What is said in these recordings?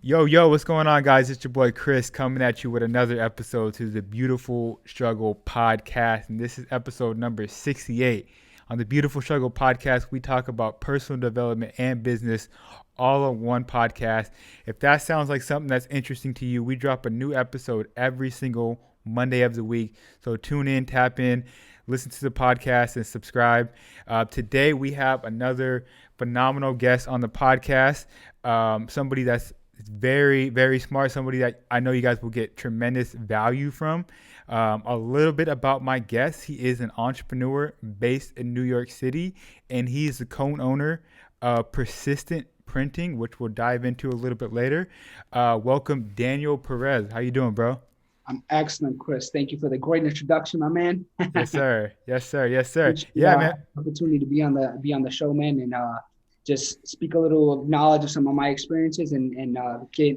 Yo, what's going on, guys? It's your boy Chris coming at you with another episode to the Beautiful Struggle podcast. And this is episode number 68. On the Beautiful Struggle podcast, we talk about personal development and business all on one podcast. If that sounds like something that's interesting to you, we drop a new episode every single Monday of the week. So tune in, tap in, listen to the podcast, and subscribe. Today, we have another phenomenal guest on the podcast, somebody that's very, very smart, somebody that I know you guys will get tremendous value from. A little bit about my guest. He is an entrepreneur based in New York City, and he is the co-owner of Persistent Printing, which we'll dive into a little bit later. Welcome, Daniel Perez. How you doing, bro? I'm excellent, Chris. Thank you for the great introduction, my man. Yes, sir. Yes, sir. Yes, sir. Appreciate Yeah, man. opportunity to be on the show, man, and just speak a little of knowledge of some of my experiences and get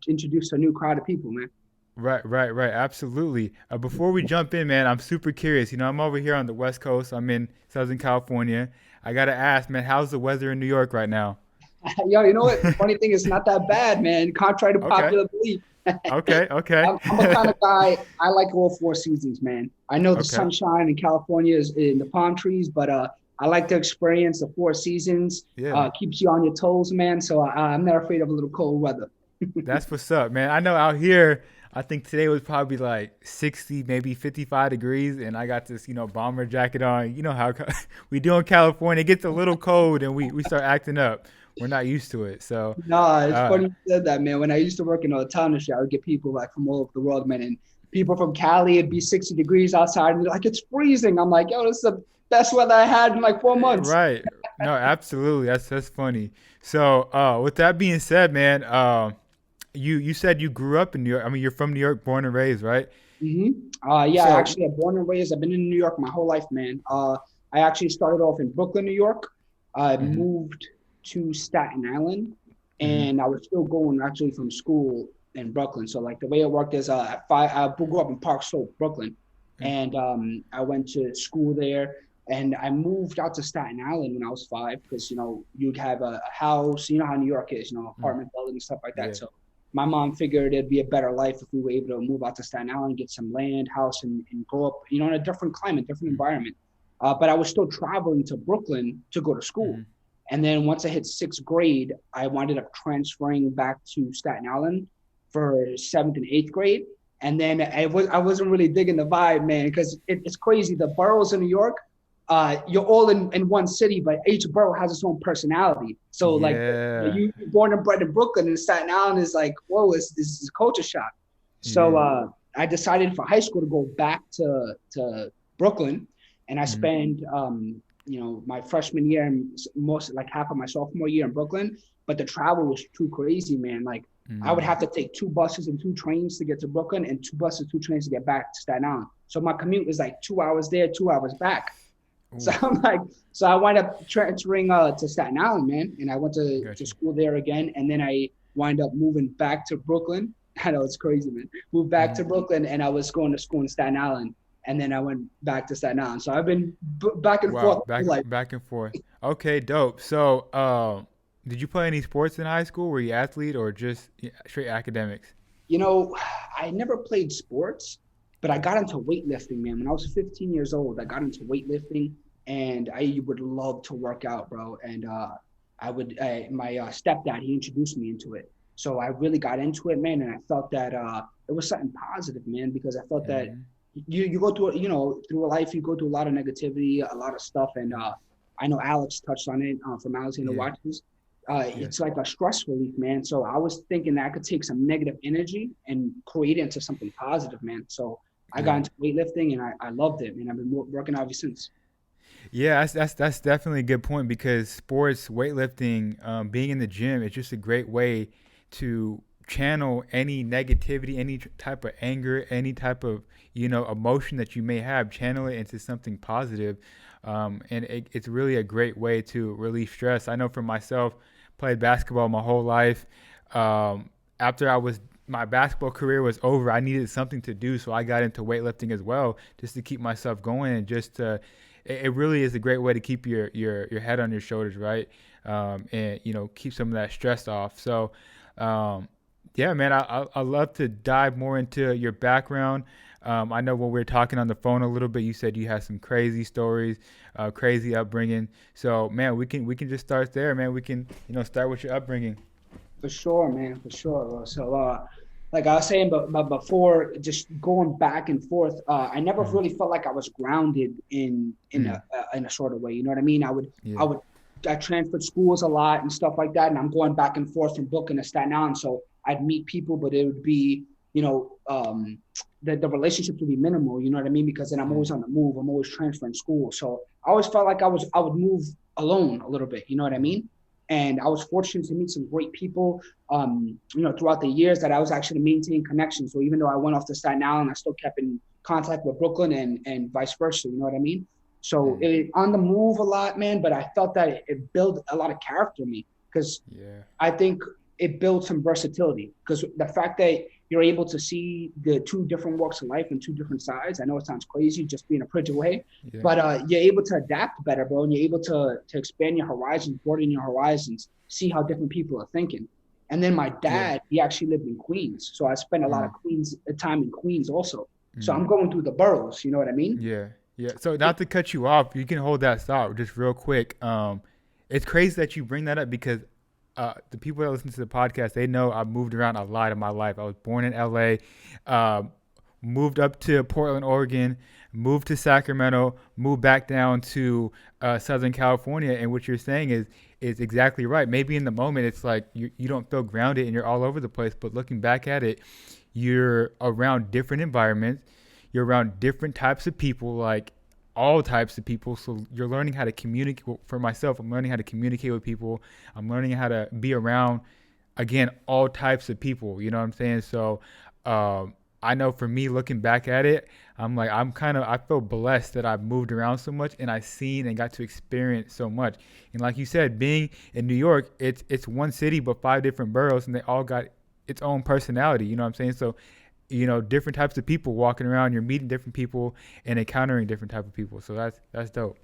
introduced to a new crowd of people, man. Right. Absolutely. Before we jump in, man, I'm super curious. I'm over here on the West Coast. I'm in Southern California. I gotta ask, man, how's the weather in New York right now? Yo, you know what? The funny thing is not that bad, man. Contrary to Okay. popular belief. Okay. I'm a kind of guy. I like all four seasons, man. I know the Okay. sunshine in California is in the palm trees, but I like to experience the four seasons. Yeah. Keeps you on your toes, man. So I'm not afraid of a little cold weather. That's what's up, man. I know out here, I think today was probably like 60, maybe 55 degrees, and I got this, bomber jacket on. You know how we do in California. It gets a little cold, and we start acting up. We're not used to it. So, No, it's uh, funny you said that, man. When I used to work in a tunnel shop, I would get people like from all over the world, man. And people from Cali, it'd be 60 degrees outside, and they're like, it's freezing. I'm like, yo, this is the best weather I had in like 4 months. right. No, absolutely. That's funny. So, with that being said, man, you said you grew up in New York. I mean, you're from New York, born and raised, right? hmm Yeah, So, actually, I'm born and raised. I've been in New York my whole life, man. I actually started off in Brooklyn, New York. I hmm moved to Staten Island, hmm and I was still going actually from school in Brooklyn. So like the way it worked is, I grew up in Park Slope, Brooklyn, and I went to school there. And I moved out to Staten Island when I was 5 because you'd have a house. You know how New York is, apartment building and stuff like that. yeah. So my mom figured it'd be a better life if we were able to move out to Staten Island, get some land, house, and grow up, in a different climate, different environment. But I was still traveling to Brooklyn to go to school. hmm And then once I hit 6th grade, I wound up transferring back to Staten Island for 7th and 8th grade. And then I wasn't really digging the vibe, man, because it's crazy. The boroughs in New York, you're all in one city, but each borough has its own personality. So like Yeah. you're born and bred in Brooklyn, and Staten Island is like, whoa, this is a culture shock. So Yeah. I decided for high school to go back to Brooklyn, and I hmm spent my freshman year and most like half of my sophomore year in Brooklyn. But the travel was too crazy, man. Like I would have hmm to take 2 buses and 2 trains to get to Brooklyn, and 2 buses, 2 trains to get back to Staten Island. So my commute was like 2 hours there, 2 hours back. So Ooh, I'm like, so I wind up transferring to Staten Island, man, and I went to gotcha. school there again, and then I wind up moving back to Brooklyn. I know it's crazy, man. Moved back hmm to Brooklyn, and I was going to school in Staten Island, and then I went back to Staten Island. So I've been back and Wow. forth Back like, back and forth. Okay, dope. So, did you play any sports in high school? Were you athlete or just straight academics? you know, I never played sports, but I got into weightlifting, man. When I was 15 years old, I got into weightlifting, and I would love to work out, bro. And my stepdad, he introduced me into it. So I really got into it, man. And I felt that it was something positive, man, because I felt that hmm you go through, through a life, you go through a lot of negativity, a lot of stuff. And I know Alex touched on it from Alexander Yeah. Watches. Yeah. It's like a stress relief, man. So I was thinking that I could take some negative energy and create it into something positive, man. So I got Yeah. into weightlifting, and I loved it, man. I've been working out ever since. Yeah, that's definitely a good point because sports, weightlifting, being in the gym, it's just a great way to channel any negativity, any type of anger, any type of emotion that you may have, channel it into something positive, and it's really a great way to relieve stress. I know for myself, played basketball my whole life. After my basketball career was over, I needed something to do, so I got into weightlifting as well, just to keep myself going and just to it really is a great way to keep your head on your shoulders, right? And keep some of that stress off. So, um, Yeah, man, I love to dive more into your background. I know when we were talking on the phone a little bit, you said you had some crazy stories, crazy upbringing. So, man, we can just start there, man. We can start with your upbringing. For sure, man, for sure. Bro. So, like I was saying, but before just going back and forth, I never Mm, really felt like I was grounded mm, in a sort of way. You know what I mean? I yeah, would I transferred schools a lot and stuff like that, and I'm going back and forth from Brooklyn to Staten Island. So I'd meet people, but it would be the relationships would be minimal. You know what I mean? Because then I'm mm, always on the move. I'm always transferring school. So I always felt like I would move alone a little bit. You know what I mean? And I was fortunate to meet some great people, throughout the years that I was actually maintaining connections. So even though I went off to Staten Island, I still kept in contact with Brooklyn and vice versa. You know what I mean? So mm, it on the move a lot, man. But I felt that it built a lot of character in me because yeah, I think it builds some versatility. Because the fact that you're able to see the two different walks of life and two different sides. I know it sounds crazy, just being a preacher way, yeah, but you're able to adapt better, bro, and you're able to expand your horizons, broaden your horizons, see how different people are thinking. And then my yeah, dad, he actually lived in Queens, so I spent a lot of mm, Queens time in Queens also. So mm, I'm going through the boroughs. You know what I mean? yeah, yeah. So not to cut you off, you can hold that thought just real quick. It's crazy that you bring that up because the people that listen to the podcast, they know I moved around a lot in my life. I was born in LA, moved up to Portland, Oregon, moved to Sacramento, moved back down to Southern California. And what you're saying is exactly right. Maybe in the moment it's like you don't feel grounded and you're all over the place, but looking back at it, you're around different environments, you're around different types of people, like all types of people. So you're learning how to communicate. Well, for myself, I'm learning how to communicate with people. I'm learning how to be around, again, all types of people. You know what I'm saying? So I know for me, looking back at it, I'm like, I feel blessed that I've moved around so much and I've seen and got to experience so much. And like you said, being in New York, it's one city but five different boroughs, and they all got its own personality. You know what I'm saying? So different types of people walking around, you're meeting different people and encountering different type of people. So that's dope.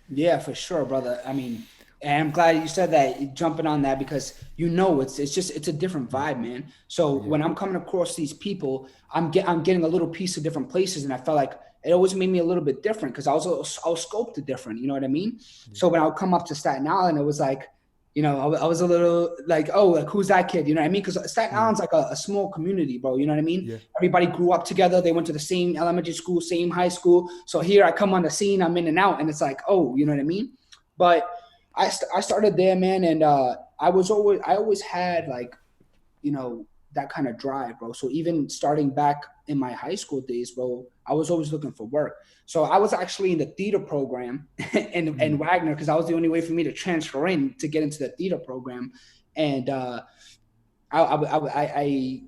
Yeah, for sure, brother. I mean, and I'm glad you said that, jumping on that because it's a different Mm, vibe, man. So yeah, when I'm coming across these people, I'm getting a little piece of different places, and I felt like it always made me a little bit different because I was sculpted different. You know what I mean? yeah, So when I would come up to Staten Island, it was like, I was a little like, oh, like who's that kid? You know what I mean? Because Staten mm, Island's like a small community, bro. You know what I mean? yeah, Everybody grew up together. They went to the same elementary school, same high school. So here I come on the scene, I'm in and out, and it's like, oh, you know what I mean? But I started there, man, and I always had like, that kind of drive, bro. So even starting back in my high school days, bro, I was always looking for work. So I was actually in the theater program and mm, Wagner because that was the only way for me to transfer in to get into the theater program, and I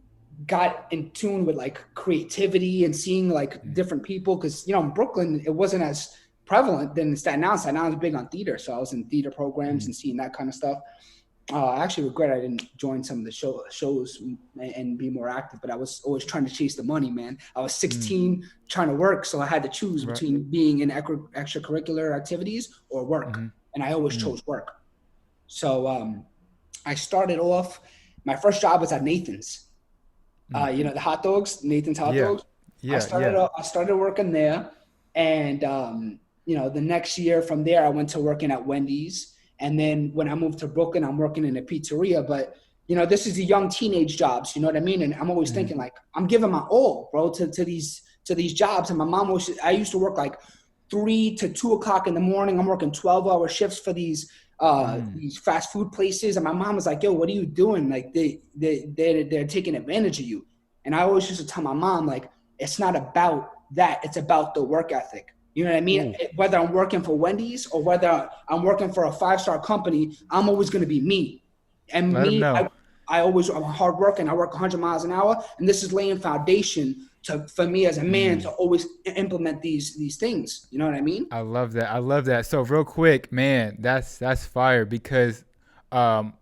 got in tune with like creativity and seeing like mm, different people because in Brooklyn it wasn't as prevalent than in Staten Island. Staten Island was big on theater, so I was in theater programs mm, and seeing that kind of stuff. I actually regret I didn't join some of the shows and be more active, but I was always trying to chase the money, man. I was mm, 16 trying to work, so I had to choose right, between being in extracurricular activities or work, mm, and I always mm, chose work. So I started off. My first job was at Nathan's. mm, The hot dogs, Nathan's hot yeah, dogs. yeah, yeah, I started working there, and the next year from there, I went to working at Wendy's, and then when I moved to Brooklyn, I'm working in a pizzeria. But this is the young teenage jobs. You know what I mean? And I'm always mm, thinking like I'm giving my all, bro, to these jobs. And my mom was. I used to work like 3 to 2 o'clock in the morning. I'm working 12-hour shifts for mm, these fast food places, and my mom was like, "Yo, what are you doing? Like they're taking advantage of you." And I always used to tell my mom like, "It's not about that. It's about the work ethic." You know what I mean? ooh, Whether I'm working for Wendy's or whether I'm working for a 5-star company, I'm always going to be me. And let them me, know. I'm hard working. I work 100 miles an hour, and this is laying foundation for me as a man Mm, to always implement these things. You know what I mean? I love that. I love that. So real quick, man, that's fire because um,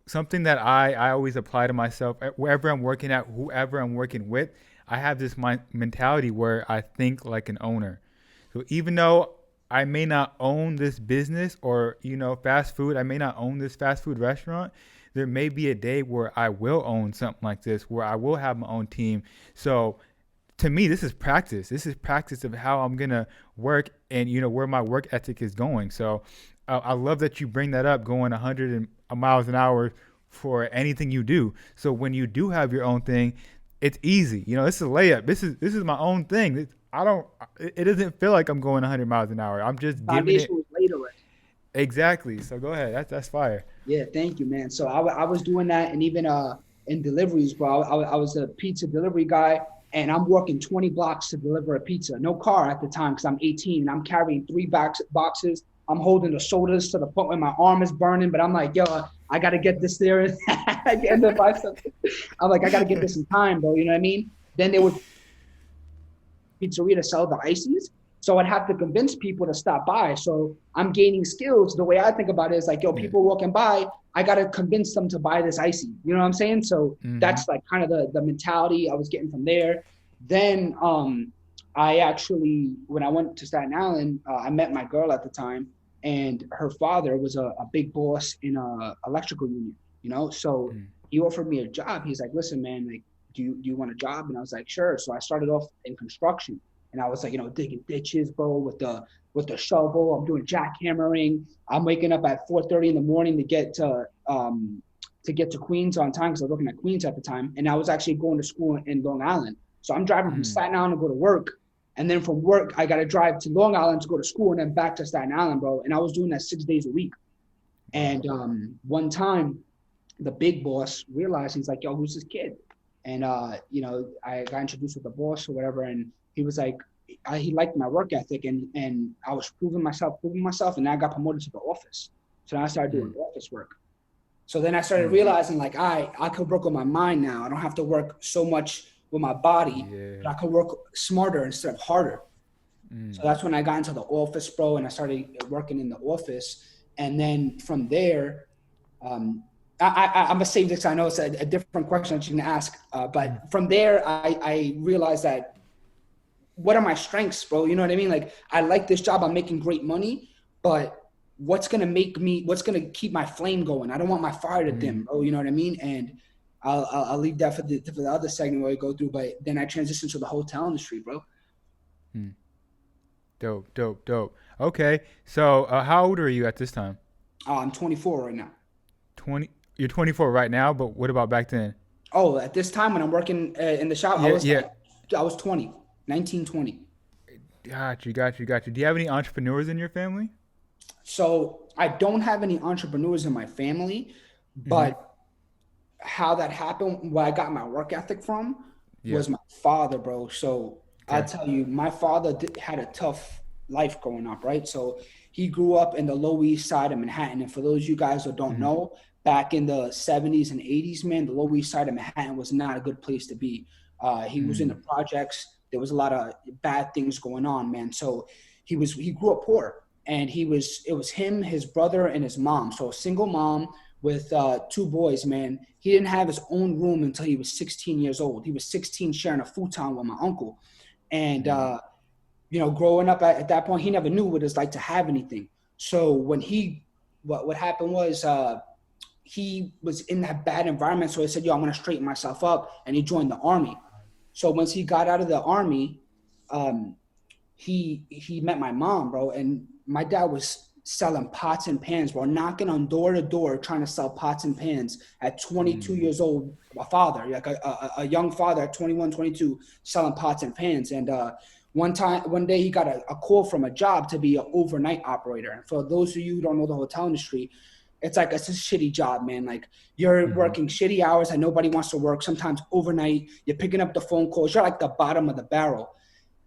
something that I always apply to myself wherever I'm working at, whoever I'm working with. I have this mentality where I think like an owner. So even though I may not own this business or fast food, I may not own this fast food restaurant, there may be a day where I will own something like this, where I will have my own team. So to me, this is practice. This is practice of how I'm gonna work, and where my work ethic is going. So I love that you bring that up, going 100 miles an hour for anything you do. So when you do have your own thing, it's easy. It's a layup. This is my own thing. I don't. It doesn't feel like I'm going 100 miles an hour. I'm just giving Foundation it was laid already. exactly. So go ahead. That's fire. Yeah, thank you, man. So I was doing that, and even in deliveries, bro. I was a pizza delivery guy, and I'm working 20 blocks to deliver a pizza. No car at the time because I'm 18, and I'm carrying three boxes. I'm holding the shoulders to the point where my arm is burning, but I'm like, yo, I got to get this there. And then I'm like, I got to get this in time, bro. You know what I mean? Then they would pizzeria to sell the ices. So I'd have to convince people to stop by. So I'm gaining skills. The way I think about it is like, yo, people walking by, I got to convince them to buy this icy. You know what I'm saying? So that's like kind of the mentality I was getting from there. Then I actually, when I went to Staten Island, I met my girl at the time, and her father was a big boss in a electrical union, So he offered me a job. He's like, listen, man, like, do you want a job? And I was like, sure. So I started off in construction. And I was like, digging ditches, bro, with the shovel. I'm doing jackhammering. I'm waking up at 4:30 in the morning to get to Queens on time because I was working at Queens at the time. And I was actually going to school in Long Island. So I'm driving from Staten Island to go to work. And then from work, I got to drive to Long Island to go to school and then back to Staten Island, bro. And I was doing that 6 days a week. And one time, the big boss realized, he's like, yo, who's this kid? And, I got introduced with the boss or whatever. And he was like, he liked my work ethic, and I was proving myself, and then I got promoted to the office. So now I started doing office work. So then I started realizing, like, I could work on my mind now. I don't have to work so much with my body, but I could work smarter instead of harder. So that's when I got into the office, bro, and I started working in the office. And then from there, I'm gonna save this. I know it's a different question that you can ask, but from there, I realized that, what are my strengths, bro? You know what I mean? Like, I like this job. I'm making great money, but what's going to keep my flame going? I don't want my fire to dim, bro. You know what I mean? And I'll leave that for the other segment where we go through, but then I transitioned to the hotel industry, bro. Dope. Okay. So how old are you at this time? I'm 24 right now. You're 24 right now, but what about back then? Oh, at this time when I'm working in the shop, I was 20. 1920. Got you. Do you have any entrepreneurs in your family? So I don't have any entrepreneurs in my family, but how that happened, where I got my work ethic from, was my father, bro. So I'll tell you, my father had a tough life growing up, right? So he grew up in the Lower East Side of Manhattan. And for those of you guys who don't know, back in the 70s and 80s, man, the Lower East Side of Manhattan was not a good place to be. He was in the projects. There was a lot of bad things going on, man. So he grew up poor, and it was him, his brother, and his mom. So a single mom with 2 boys, man. He didn't have his own room until he was 16 years old. He was 16 sharing a futon with my uncle. And, growing up at that point, he never knew what it's like to have anything. So when what happened was, he was in that bad environment. So he said, yo, I'm going to straighten myself up. And he joined the army. So once he got out of the army, he met my mom, bro. And my dad was selling pots and pans, bro, knocking on door to door, trying to sell pots and pans at 22 years old, a father, like a young father at 21, 22, selling pots and pans. And one day he got a call from a job to be an overnight operator. And for those of you who don't know the hotel industry, it's a shitty job, man. Like, you're working shitty hours and nobody wants to work. Sometimes overnight, you're picking up the phone calls. You're like the bottom of the barrel.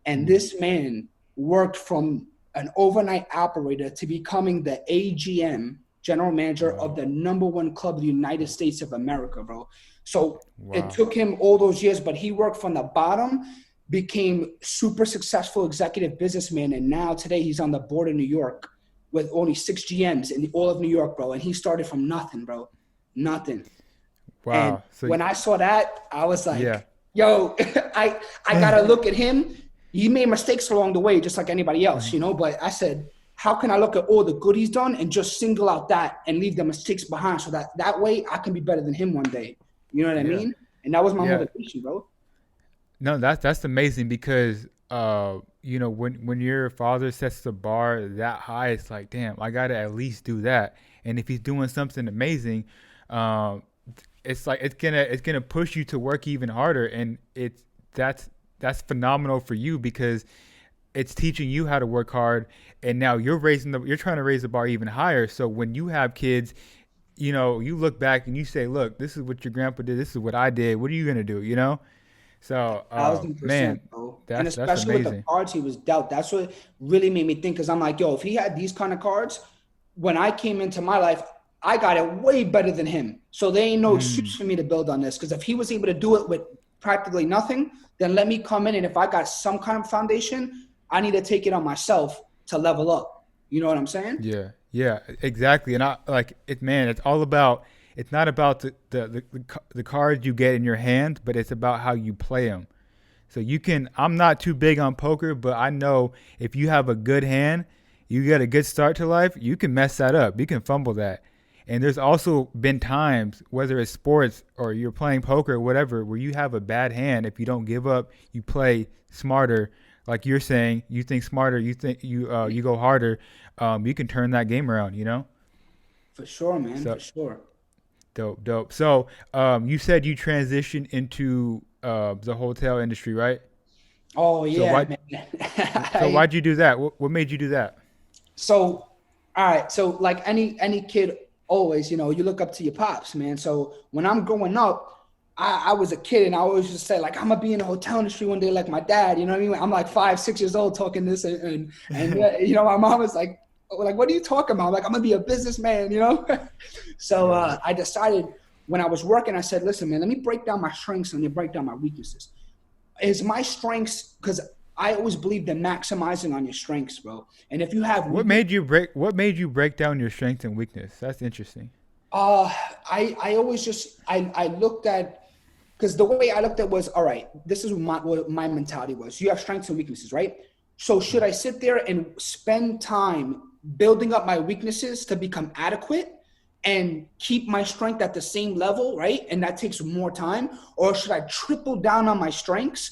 And this man worked from an overnight operator to becoming the AGM, general manager of the #1 club of the United States of America, bro. So it took him all those years, but he worked from the bottom, became super successful executive businessman. And now today he's on the board of New York with only 6 GMs in all of New York, bro. And he started from nothing, bro. Nothing. Wow. And so when I saw that, I was like, yo, I got to look at him. He made mistakes along the way, just like anybody else, but I said, how can I look at all the good he's done and just single out that and leave the mistakes behind, so that way I can be better than him one day. You know what I Yeah. mean? And that was my Yeah. motivation, bro. No, that's amazing because when your father sets the bar that high, it's like, damn, I gotta at least do that. And if he's doing something amazing, um, it's like it's gonna push you to work even harder, and that's phenomenal for you because it's teaching you how to work hard, and now you're trying to raise the bar even higher. So when you have kids, you look back and you say, look, this is what your grandpa did, this is what I did. What are you gonna do? So, 1,000%, man, bro. And that's especially with the amazing. cards he was dealt, that's what really made me think. Because I'm like, yo, if he had these kind of cards, when I came into my life, I got it way better than him. So there ain't no excuse Mm, for me to build on this. Because if he was able to do it with practically nothing, then let me come in. And if I got some kind of foundation, I need to take it on myself to level up. You know what I'm saying? yeah, yeah, exactly. And I like it, man. It's all about. It's not about the cards you get in your hand, but it's about how you play them. So you can. I'm not too big on poker, but I know if you have a good hand, you get a good start to life. You can mess that up. You can fumble that. And there's also been times, whether it's sports or you're playing poker or whatever, where you have a bad hand. If you don't give up, you play smarter. Like you're saying, you think smarter. You think you go harder. You can turn that game around. For sure, man. So For sure. dope, dope. So you said you transitioned into the hotel industry, right? Oh, So yeah, why man. So why'd you do that? What made you do that? So, all right. So, like any kid, always, you look up to your pops, man. So when I'm growing up, I was a kid, and I always just say like I'm gonna be in the hotel industry one day, like my dad. You know what I mean? I'm like 5, 6 years old talking this, and my mom was like, what are you talking about? I'm like, I'm gonna be a businessman, So Yeah. I decided when I was working, I said, listen, man, let me break down my strengths and let me break down my weaknesses. Is my strengths, because I always believed in maximizing on your strengths, bro. And if you have weakness, What made you break down your strength and weakness? That's interesting. uh, I always just I looked at, because the way I looked at was, all right, this is what my mentality was. You have strengths and weaknesses, right? So should I sit there and spend time building up my weaknesses to become adequate and keep my strength at the same level, right? And that takes more time, or should I triple down on my strengths,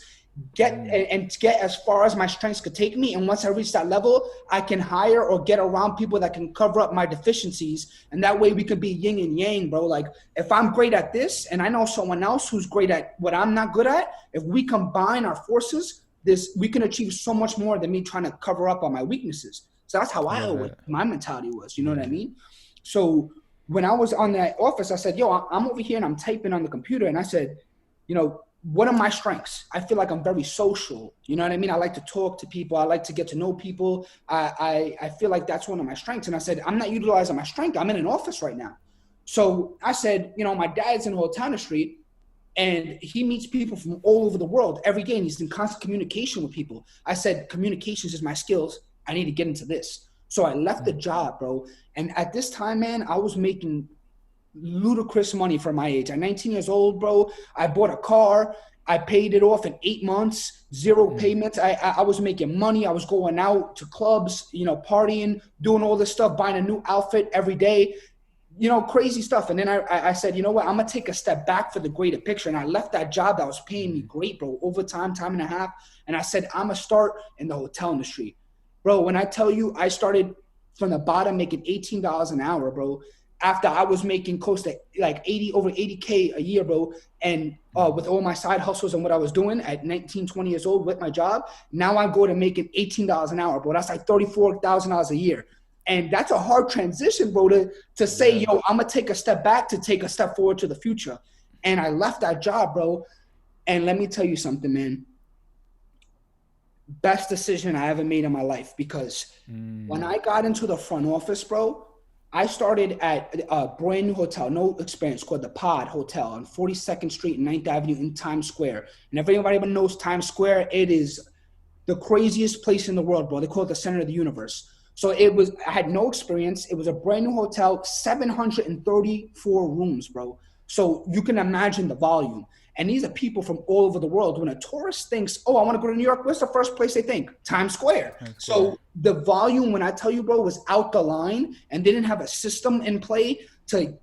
Mm, and get as far as my strengths could take me, and once I reach that level, I can hire or get around people that can cover up my deficiencies, and that way we could be yin and yang, bro. Like if I'm great at this and I know someone else who's great at what I'm not good at, if we combine our forces, this we can achieve so much more than me trying to cover up on my weaknesses. So that's how I love that. my mentality was. You know what I Yeah. mean? So when I was on that office, I said, yo, I'm over here and I'm typing on the computer, and I said, what are my strengths? I feel like I'm very social. You know what I mean? I like to talk to people. I like to get to know people. I feel like that's one of my strengths. And I said, I'm not utilizing my strength. I'm in an office right now. So I said, my dad's in Hotel Street, and he meets people from all over the world every day, and he's in constant communication with people. I said, communications is my skills. I need to get into this. So I left the Mm, job, bro. And at this time, man, I was making ludicrous money for my age. I'm 19 years old, bro. I bought a car. I paid it off in 8 months, zero mm, payments. I was making money. I was going out to clubs, partying, doing all this stuff, buying a new outfit every day, crazy stuff. And then I said, you know what? I'm going to take a step back for the greater picture. And I left that job that was paying me mm. great, bro, overtime, time and a half. And I said, I'm going to start in the hotel industry. Bro, when I tell you I started from the bottom making $18 an hour, bro, after I was making close to like over 80K a year, bro. And with all my side hustles and what I was doing at 19, 20 years old with my job, now I'm going to making $18 an hour, bro. That's like $34,000 a year. And that's a hard transition, bro, to say, Yeah. yo, I'm going to take a step back to take a step forward to the future. And I left that job, bro. And let me tell you something, man. Best decision I ever made in my life, because when Mm, I got into the front office, bro, I started at a brand new hotel, no experience, called the Pod Hotel on 42nd Street and 9th Avenue in Times Square. And if anybody knows Times Square, it is the craziest place in the world, bro. They call it the center of the universe. So I had no experience. It was a brand new hotel, 734 rooms, bro. So you can imagine the volume. And these are people from all over the world. When a tourist thinks, oh, I want to go to New York, what's the first place they think? Times Square. Times Square. So the volume, when I tell you, bro, was out the line, and they didn't have a system in play to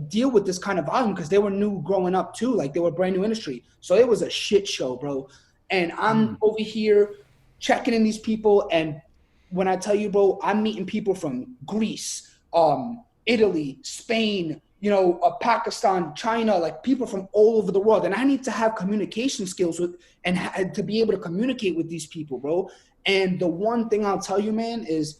deal with this kind of volume, because they were new growing up too. Like, they were brand new industry. So it was a shit show, bro. And I'm over here checking in these people. And when I tell you, bro, I'm meeting people from Greece, Italy, Spain, Pakistan, China, like people from all over the world. And I need to have communication skills and to be able to communicate with these people, bro. And the one thing I'll tell you, man, is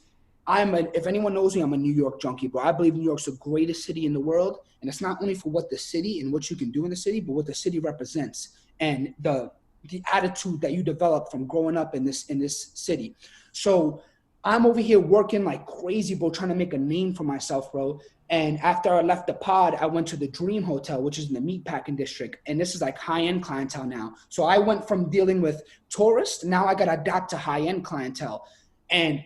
if anyone knows me, I'm a New York junkie, bro. I believe New York's the greatest city in the world. And it's not only for what the city and what you can do in the city, but what the city represents and the attitude that you develop from growing up in this city. So I'm over here working like crazy, bro, trying to make a name for myself, bro. And after I left the pod, I went to the Dream Hotel, which is in the Meatpacking District. And this is like high-end clientele now. So I went from dealing with tourists, now I got to adapt to high-end clientele. And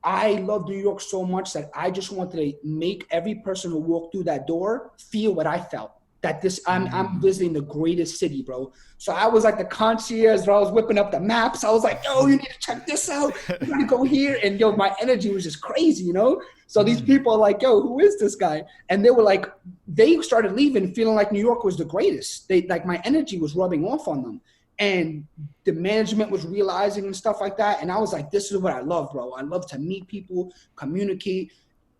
I love New York so much that I just wanted to make every person who walked through that door feel what I felt. That I'm visiting the greatest city, bro. So I was like the concierge, bro. I was whipping up the maps. I was like, yo, you need to check this out. You gotta go here. And yo, my energy was just crazy, So these people are like, yo, who is this guy? And they were like, they started leaving feeling like New York was the greatest. Like my energy was rubbing off on them. And the management was realizing and stuff like that. And I was like, this is what I love, bro. I love to meet people, communicate.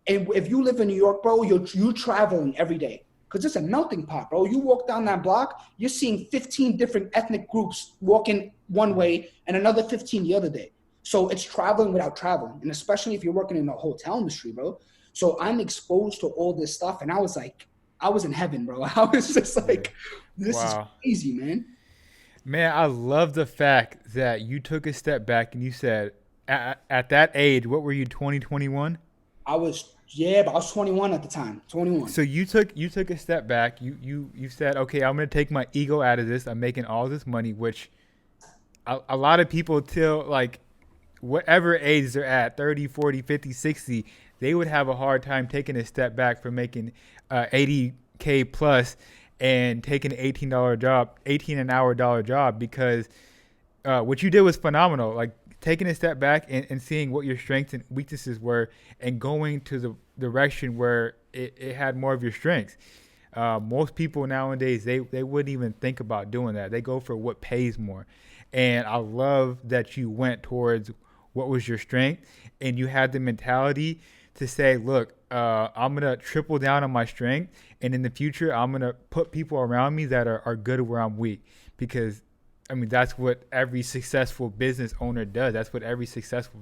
And if you live in New York, bro, you're traveling every day. Because it's a melting pot, bro. You walk down that block, you're seeing 15 different ethnic groups walking one way and another 15 the other day. So it's traveling without traveling. And especially if you're working in the hotel industry, bro. So I'm exposed to all this stuff. And I was like, I was in heaven, bro. I was just like, this is crazy, man. Man, I love the fact that you took a step back and you said, at that age, what were you, 2021? But I was 21 at the time. 21. So you took a step back. You said, okay, I'm gonna take my ego out of this. I'm making all this money, which a lot of people till like whatever age they're at, 30, 40, 50, 60, they would have a hard time taking a step back from making 80K plus and taking an $18 an hour job, because what you did was phenomenal. Like taking a step back and seeing what your strengths and weaknesses were and going to the direction where it had more of your strengths. Most people nowadays, they wouldn't even think about doing that. They go for what pays more. And I love that you went towards what was your strength and you had the mentality to say, look, I'm going to triple down on my strength. And in the future, I'm going to put people around me that are good where I'm weak. Because I mean, that's what every successful business owner does. That's what every successful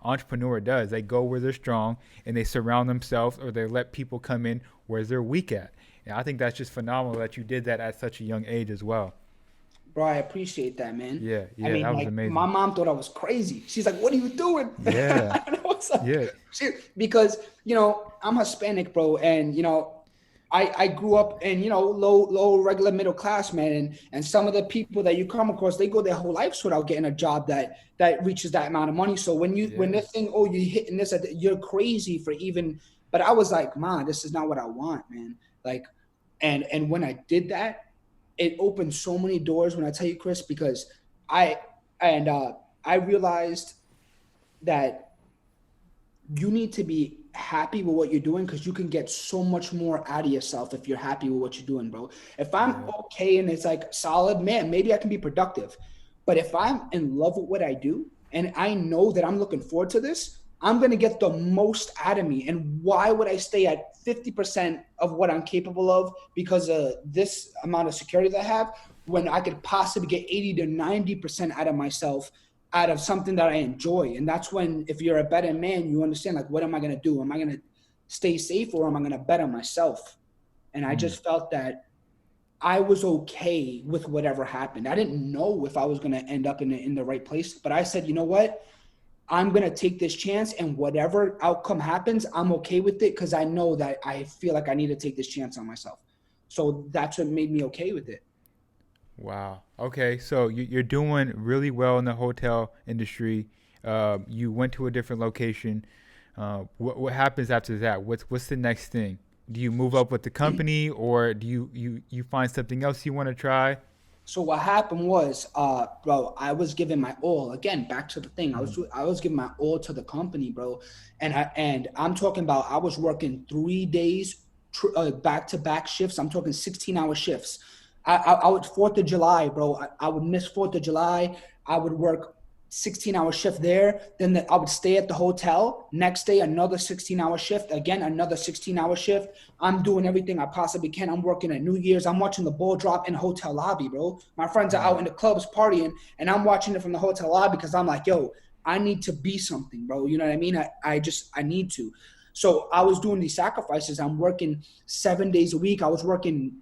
entrepreneur does. They go where they're strong and they surround themselves, or they let people come in where they're weak at. And I think that's just phenomenal that you did that at such a young age as well. Bro, I appreciate that, man. Yeah, I mean, that was like, amazing. my mom thought I was crazy. She's like, what are you doing? Yeah. And I was like, Yeah. because, I'm Hispanic, bro. And, I grew up in, low, regular middle class, man. And some of the people that you come across, they go their whole lives without getting a job that reaches that amount of money. So when they're saying, oh, you're hitting this, you're crazy for even, but I was like, man, this is not what I want, man. Like, and when I did that, it opened so many doors, when I tell you, Chris, because I realized that you need to be happy with what you're doing, because you can get so much more out of yourself if you're happy with what you're doing, bro. If I'm okay and it's like solid, man, maybe I can be productive. But if I'm in love with what I do and I know that I'm looking forward to this, I'm going to get the most out of me. And why would I stay at 50% of what I'm capable of because of this amount of security that I have, when I could possibly get 80 to 90% out of myself, out of something that I enjoy? And that's when, if you're a better man, you understand, like, what am I going to do? Am I going to stay safe, or am I going to bet on myself? And I just felt that I was okay with whatever happened. I didn't know if I was going to end up in the right place, but I said, you know what? I'm going to take this chance, and whatever outcome happens, I'm okay with it, because I know that I feel like I need to take this chance on myself. So that's what made me okay with it. Wow. Okay. So you're doing really well in the hotel industry. You went to a different location. What happens after that? What's the next thing? Do you move up with the company, or do you find something else you want to try? So what happened was, bro, I was giving my all. Again, back to the thing. Mm. I was giving my all to the company, bro. And I'm talking about I was working 3 days, back to back shifts. I'm talking 16-hour shifts. I would 4th of July, bro. I would miss 4th of July. I would work 16-hour shift there. I would stay at the hotel. Next day, another 16-hour shift. Again, another 16-hour shift. I'm doing everything I possibly can. I'm working at New Year's. I'm watching the ball drop in the hotel lobby, bro. My friends are out Wow. in the clubs partying, and I'm watching it from the hotel lobby because I'm like, yo, I need to be something, bro. You know what I mean? I need to. So I was doing these sacrifices. I'm working 7 days a week. I was working,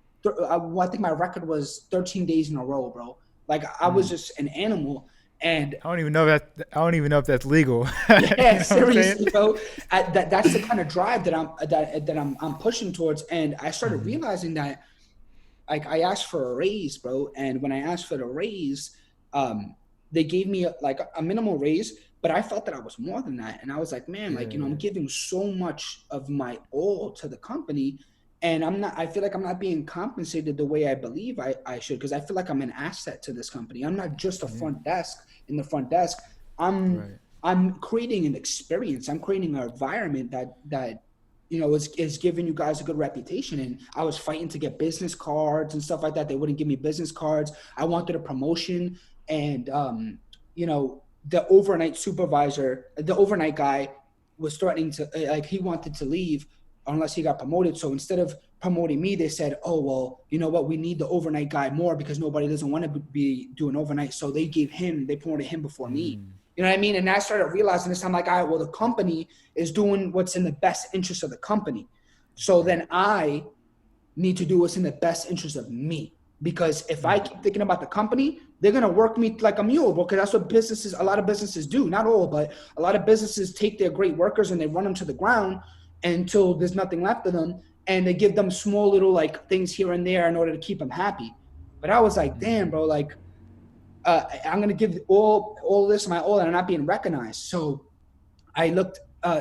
I think my record was 13 days in a row, bro. Like I was Mm. just an animal. And I don't even know that. I don't even know if that's legal. You yeah, know what I'm saying? seriously, bro. That's the kind of drive that I'm pushing towards. And I started Mm. realizing that, like, I asked for a raise, bro. And when I asked for the raise, they gave me like a minimal raise, but I felt that I was more than that. And I was like, man, like, I'm Yeah. giving so much of my all to the company, and I feel like I'm not being compensated the way I believe I should, because I feel like I'm an asset to this company. I'm not just a Yeah. front desk in the front desk. I'm Right. I'm creating an experience. I'm creating an environment that is giving you guys a good reputation. And I was fighting to get business cards and stuff like that. They wouldn't give me business cards. I wanted a promotion, and the overnight guy was threatening to, like, he wanted to leave unless he got promoted. So instead of promoting me, they said, oh, well, you know what, we need the overnight guy more because nobody doesn't want to be doing overnight. So they promoted him before me. Mm. You know what I mean? And I started realizing this. I'm like, all right, well, the company is doing what's in the best interest of the company. So Right. then I need to do what's in the best interest of me. Because if I Mm. keep thinking about the company, they're gonna work me like a mule, because that's what a lot of businesses do. Not all, but a lot of businesses take their great workers and they run them to the ground until there's nothing left of them, and they give them small little like things here and there in order to keep them happy. But I was like, damn, Mm. bro, like, I'm gonna give all this my all, and I'm not being recognized. So I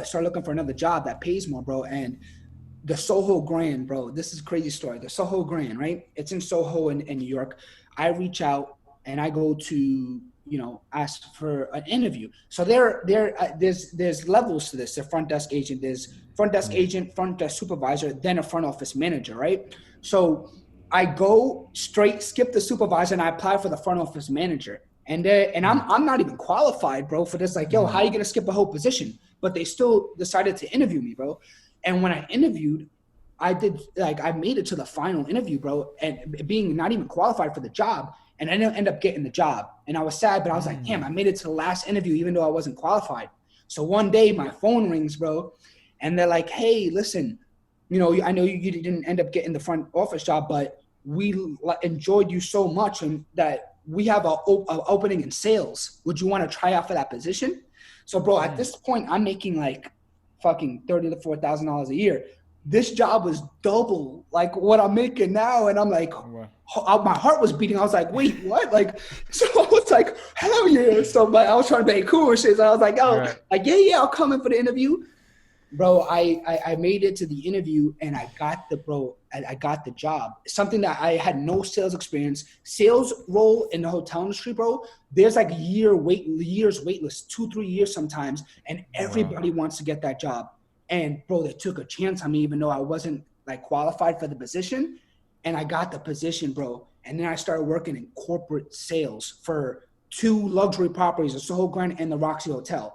started looking for another job that pays more, bro. And the Soho Grand, bro. This is a crazy story. The Soho Grand, right? It's in Soho in New York. I reach out and I go to, ask for an interview. So there's levels to this. The front desk agent, there's front desk Yeah. agent, front desk supervisor, then a front office manager, right? So I go straight, skip the supervisor, and I apply for the front office manager. And I'm Mm. I'm not even qualified, bro, for this. Like, yo, how Mm. are you gonna skip a whole position? But they still decided to interview me, bro. And when I interviewed, I made it to the final interview, bro, and being not even qualified for the job. And I didn't end up getting the job. And I was sad, but I was like, damn, Mm. I made it to the last interview, even though I wasn't qualified. So one day my phone rings, bro, and they're like, hey, listen, I know you didn't end up getting the front office job, but we enjoyed you so much, and that we have a opening in sales. Would you want to try out for that position? So, bro, at Mm. this point, I'm making like fucking $30,000 to $4,000 a year. This job was double like what I'm making now, and I'm like, Wow. my heart was beating. I was like, wait, what? Like, so I was like, hell yeah. So, but I was trying to be cool and shit. So I was like, oh, Right. like, yeah, I'll come in for the interview, bro. I made it to the interview, and I got the job. Something that I had no sales experience. Sales role in the hotel industry, bro. There's like years wait list, 2-3 years sometimes, and Wow. everybody wants to get that job. And bro, they took a chance on me, even though I wasn't like qualified for the position, and I got the position, bro. And then I started working in corporate sales for two luxury properties, the Soho Grand and the Roxy Hotel.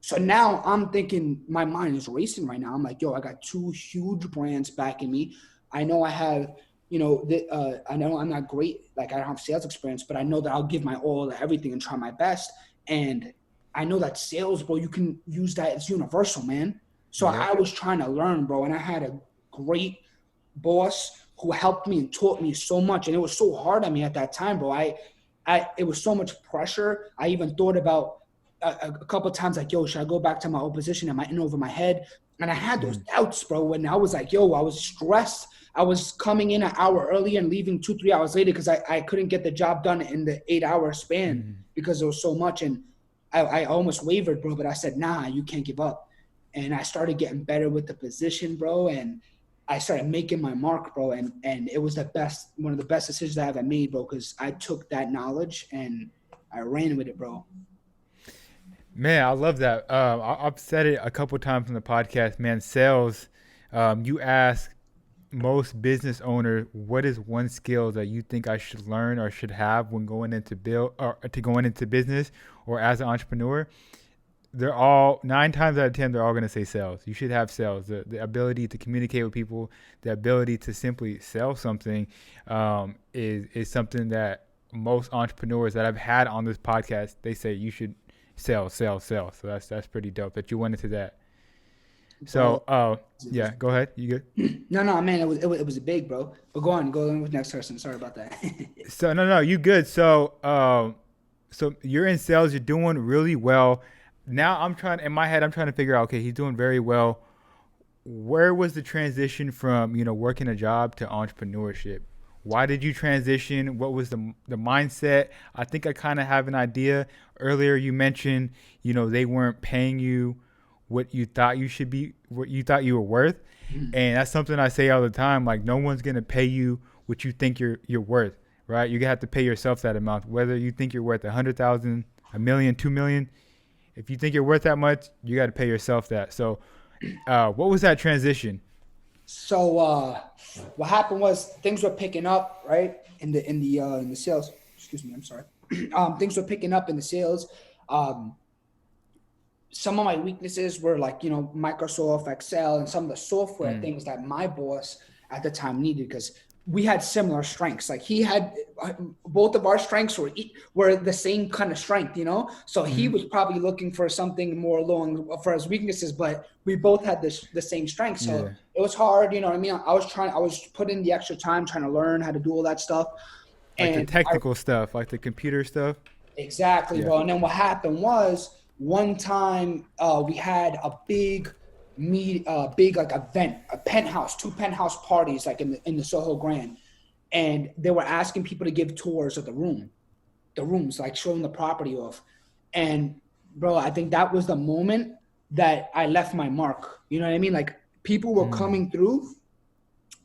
So now I'm thinking, my mind is racing right now. I'm like, yo, I got two huge brands backing me. I know I have, I know I'm not great, like I don't have sales experience, but I know that I'll give my all to everything and try my best. And I know that sales, bro, you can use that. It's universal, man. So I Yep. was trying to learn, bro, and I had a great boss who helped me and taught me so much. And it was so hard on me at that time, bro. It was so much pressure. I even thought about a couple of times, like, yo, should I go back to my old position? Am I in over my head? And I had those Mm. doubts, bro. When I was like, yo, I was stressed. I was coming in an hour early and leaving 2-3 hours later because I couldn't get the job done in the 8 hour span Mm. because there was so much. And I almost wavered, bro, but I said, nah, you can't give up. And I started getting better with the position, bro. And I started making my mark, bro. And it was one of the best decisions I ever made, bro, because I took that knowledge and I ran with it, bro. Man, I love that. I've said it a couple times on the podcast. Man, sales. You ask most business owners, what is one skill that you think I should learn or should have when going into build or to going into business or as an entrepreneur? They're all 9 times out of 10, they're all going to say sales. You should have sales, the ability to communicate with people, the ability to simply sell something, is something that most entrepreneurs that I've had on this podcast, they say you should sell, sell, sell. So that's pretty dope that you went into that. Bro, So, yeah, go ahead. You good? no, man, it was a big, bro. But go on with the next person. Sorry about that. So no, you good. So you're in sales. You're doing really well. Now in my head, I'm trying to figure out. Okay, he's doing very well. Where was the transition from working a job to entrepreneurship? Why did you transition? What was the mindset? I think I kind of have an idea. Earlier, you mentioned they weren't paying you what you thought you should be, what you thought you were worth, and that's something I say all the time. Like, no one's gonna pay you what you think you're worth, right? You have to pay yourself that amount, whether you think you're worth 100,000, a million, 2 million. If you think you're worth that much, you got to pay yourself that. So, what was that transition? So what happened was things were picking up, right? In the sales. Excuse me, I'm sorry. Things were picking up in the sales. Some of my weaknesses were like, Microsoft Excel and some of the software things that my boss at the time needed, because we had similar strengths. Like, he had both of our strengths were the same kind of strength, so he was probably looking for something more along for his weaknesses, but we both had the same strength. So it was hard. You know what I mean? I was putting the extra time trying to learn how to do all that stuff. Like the technical stuff, like the computer stuff. Exactly, bro. And then what happened was, one time we had a big like event, a penthouse, 2 penthouse parties, like in the Soho Grand, and they were asking people to give tours of the rooms, like showing the property off. And bro, I think that was the moment that I left my mark. You know what I mean? Like, people were coming through,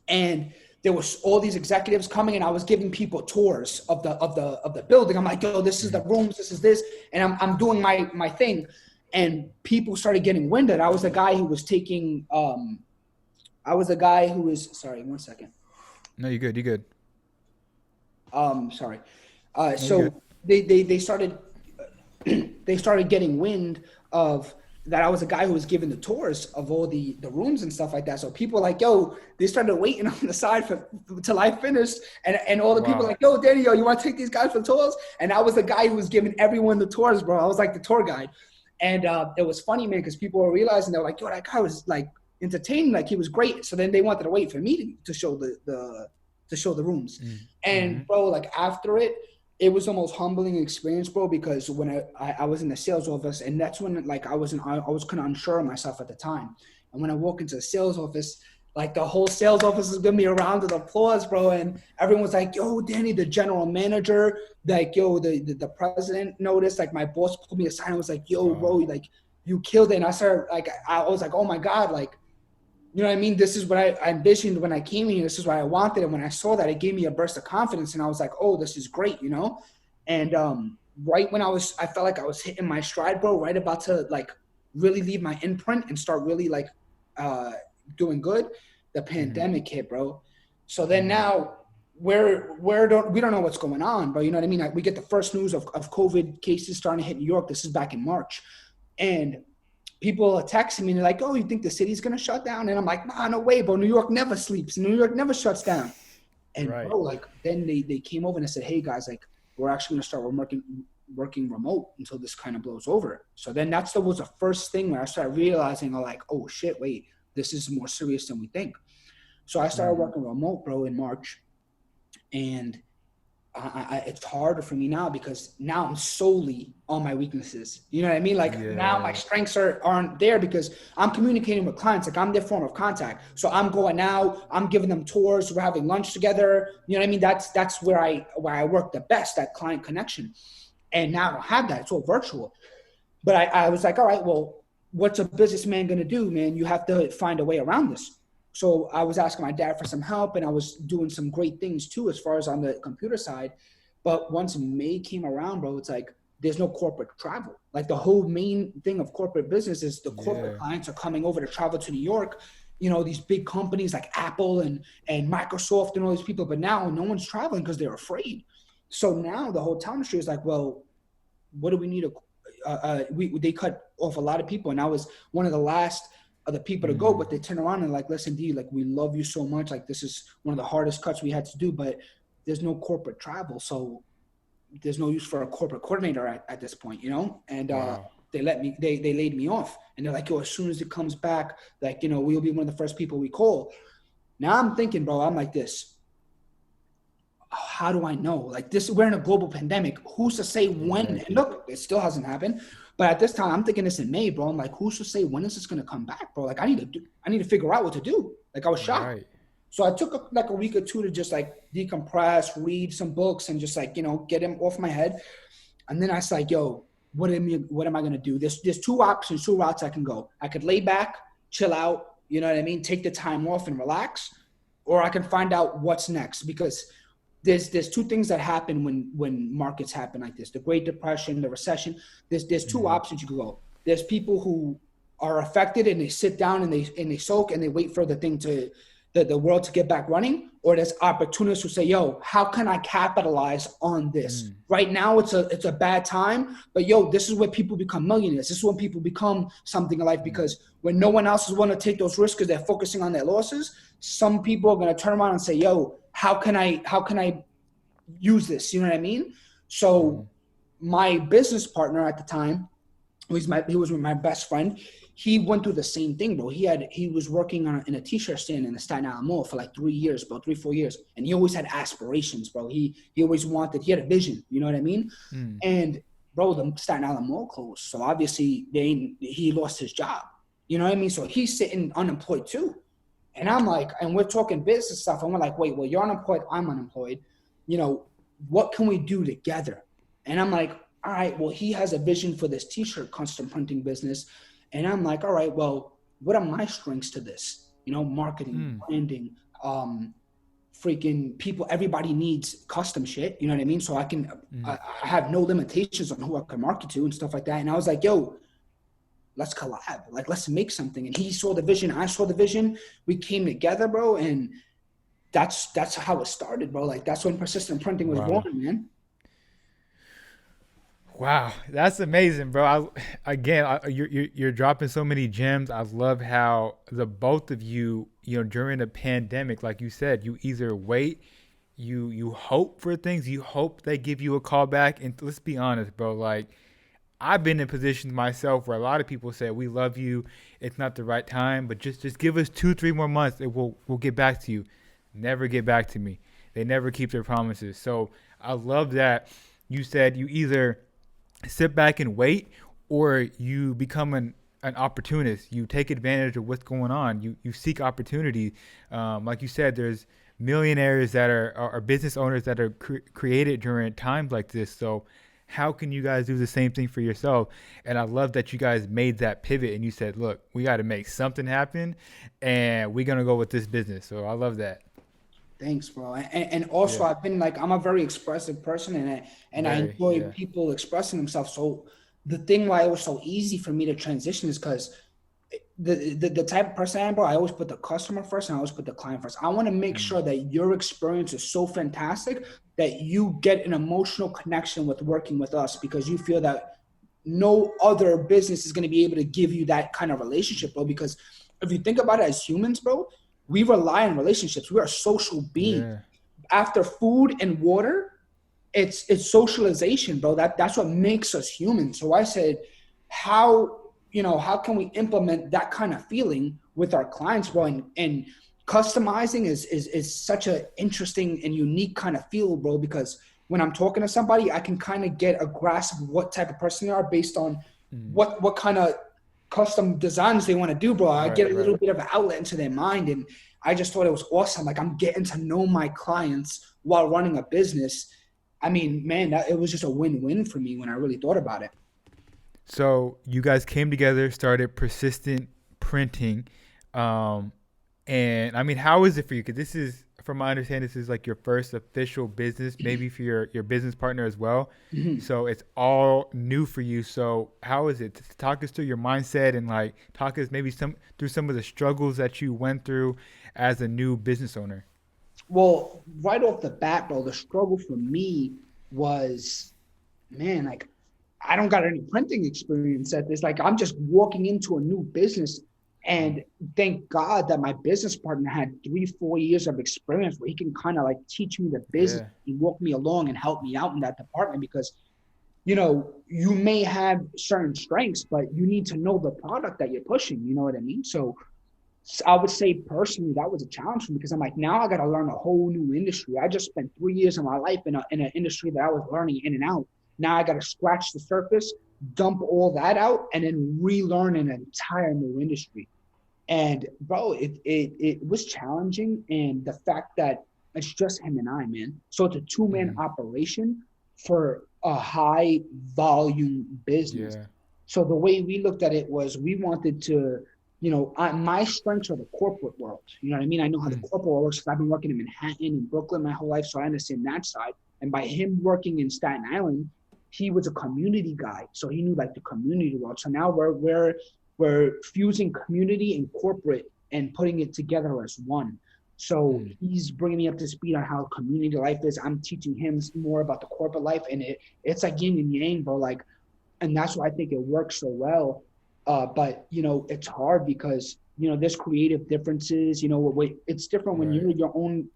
and there was all these executives coming, and I was giving people tours of the building. I'm like, yo, this is the rooms, this is this, and I'm doing my thing. And people started getting winded. I was the guy who was taking, sorry, 1 second. No, you're good. You're good. Sorry. No, So they started getting wind of that I was a guy who was giving the tours of all the rooms and stuff like that. So people were like, yo, they started waiting on the side till I finished. And all the people like, yo, Daniel, you want to take these guys for tours? And I was the guy who was giving everyone the tours, bro. I was like the tour guide. And it was funny, man, because people were realizing, they were like, yo, that guy was like entertaining, like he was great. So then they wanted to wait for me to show the rooms. And bro, like after it was the most humbling experience, bro, because when I was in the sales office, and that's when like I was kind of unsure of myself at the time. And when I walk into the sales office, like the whole sales office is giving me a round of applause, bro. And everyone was like, yo, Danny, the general manager, like, yo, the president noticed, like my boss pulled me aside and was like, yo, bro, like you killed it. And I was like, oh my God, like, you know what I mean? This is what I envisioned when I came here. This is what I wanted. And when I saw that, it gave me a burst of confidence. And I was like, oh, this is great, And right when I felt like I was hitting my stride, bro, right about to like really leave my imprint and start really like doing good, the pandemic hit, bro. So then now we don't know what's going on, bro. You know what I mean? Like, we get the first news of COVID cases starting to hit New York. This is back in March. And people are texting me and they're like, oh, you think the city's going to shut down? And I'm like, nah, no way, bro. New York never sleeps. New York never shuts down. And bro, like then they came over and they said, hey guys, like we're actually going to start working remote until this kind of blows over. So then that was the first thing where I started realizing, like, oh shit, wait, this is more serious than we think. So I started working remote, bro, in March. And it's harder for me now because now I'm solely on my weaknesses. You know what I mean? Like now my strengths aren't there because I'm communicating with clients. Like, I'm their form of contact. So I'm going out, I'm giving them tours, we're having lunch together. You know what I mean? That's where I work the best, that client connection. And now I don't have that. It's all virtual. But I was like, all right, well, what's a businessman going to do, man? You have to find a way around this. So I was asking my dad for some help, and I was doing some great things too, as far as on the computer side. But once May came around, bro, it's like there's no corporate travel. Like the whole main thing of corporate business is the corporate Yeah. clients are coming over to travel to New York. You know, these big companies like Apple and Microsoft and all these people. But now no one's traveling because they're afraid. So now the hotel industry is like, well, what do we need? They cut off a lot of people, and I was one of the last of the people to go. Mm. But they turn around and like, listen, D, like we love you so much. Like this is one of the hardest cuts we had to do, but there's no corporate travel, so there's no use for a corporate coordinator at this point, you know. And Wow. they laid me off, and they're like, yo, as soon as it comes back, like you know, we'll be one of the first people we call. Now I'm thinking, bro, I'm like this, how do I know? Like this, we're in a global pandemic. Who's to say when? And Exactly. look, it still hasn't happened. But at this time, I'm thinking this in May, bro. I'm like, who's to say when is this gonna come back, bro? Like I need to figure out what to do. Like I was shocked. Right. So I took like a week or two to just like decompress, read some books, and just like get him off my head. And then I was like, yo, what am I gonna do? There's two options, two routes I can go. I could lay back, chill out, you know what I mean, take the time off and relax, or I can find out what's next because there's two things that happen when markets happen like this: the Great Depression, the recession. There's two Mm. options you could go. There's people who are affected and they sit down and they soak and they wait for the thing to the world to get back running, or there's opportunists who say, yo, how can I capitalize on this? Mm. Right now it's a bad time, but yo, this is where people become millionaires. This is when people become something in life, Mm. because when no one else is willing to take those risks because they're focusing on their losses, some people are going to turn around and say, yo, how can I use this? You know what I mean? So Mm. my business partner at the time, he was my best friend. He went through the same thing, bro. He was working in a t-shirt stand in the Staten Island Mall for like 3 years, bro, 3 4 years, and he always had aspirations, bro. He always wanted. He had a vision. You know what I mean? Mm. And bro, the Staten Island Mall closed, so obviously he lost his job. You know what I mean? So he's sitting unemployed too. And I'm like, and we're talking business stuff, and we're like, wait, well, you're unemployed, I'm unemployed. You know, what can we do together? And I'm like, all right, well, he has a vision for this t-shirt custom printing business. And I'm like, all right, well, what are my strengths to this? You know, marketing, Mm. branding, freaking people, everybody needs custom shit. You know what I mean? So Mm. I have no limitations on who I can market to and stuff like that. And I was like, yo, let's collab. Like, let's make something. And he saw the vision. I saw the vision. We came together, bro. And that's how it started, bro. Like, that's when persistent printing was born, Wow. man. Wow, that's amazing, bro. You're dropping so many gems. I love how the both of you, during the pandemic, like you said, you either wait, you hope for things, you hope they give you a call back, and let's be honest, bro. Like I've been in positions myself where a lot of people say, "We love you. It's not the right time, but just give us 2 3 more months, and we'll get back to you." Never get back to me. They never keep their promises. So I love that you said you either sit back and wait, or you become an opportunist. You take advantage of what's going on. You seek opportunity. Like you said, there's millionaires that are business owners that are created during times like this. So how can you guys do the same thing for yourself? And I love that you guys made that pivot and you said, look, we got to make something happen and we're going to go with this business. So I love that. Thanks, bro. And also, Yeah. I've been like, I'm a very expressive person, and I Very. enjoy Yeah. people expressing themselves. So the thing why it was so easy for me to transition is because the type of person I am, bro, I always put the customer first and I always put the client first. I want to make Mm. sure that your experience is so fantastic that you get an emotional connection with working with us because you feel that no other business is going to be able to give you that kind of relationship, bro. Because if you think about it as humans, bro, we rely on relationships. We are social beings. Yeah. After food and water, it's socialization, bro. That's what makes us human. So I said, how can we implement that kind of feeling with our clients, bro? And customizing is such an interesting and unique kind of feel, bro, because when I'm talking to somebody, I can kind of get a grasp of what type of person they are based on Mm. what kind of custom designs they want to do, bro. I Right. get a little Right. bit of an outlet into their mind, and I just thought it was awesome. Like I'm getting to know my clients while running a business. I mean, man, it was just a win-win for me when I really thought about it. So you guys came together, started persistent printing. Um, And I mean, how is it for you? Because this is, from my understanding, this is like your first official business, maybe for your business partner as well. Mhm. So it's all new for you. So how is it? Talk us through your mindset and like talk us maybe some through some of the struggles that you went through as a new business owner. Well, right off the bat, bro, the struggle for me was, man, like I don't got any printing experience at this. Like I'm just walking into a new business. Mm. And thank God that my business partner had 3, 4 years of experience where he can kind of like teach me the business Yeah. and walk me along and help me out in that department because you may have certain strengths, but you need to know the product that you're pushing. You know what I mean? So I would say personally that was a challenge for me because I'm like, now I got to learn a whole new industry. I just spent 3 years of my life in an industry that I was learning in and out. Now I got to scratch the surface, dump all that out, and then relearn an entire new industry. And bro, it was challenging, and the fact that it's just him and I, man. So it's a two-man Mm-hmm. operation for a high volume business. Yeah. So the way we looked at it was we wanted to, my strengths are the corporate world. You know what I mean? I know how the Mm. corporate world works because I've been working in Manhattan and Brooklyn my whole life, so I understand that side. And by him working in Staten Island, he was a community guy, so he knew like the community world. So now we're fusing community and corporate and putting it together as one. So Mm. he's bringing me up to speed on how community life is. I'm teaching him more about the corporate life, and it's like yin and yang, bro. Like, and that's why I think it works so well. But it's hard because there's creative differences. It's different when Right. you're your own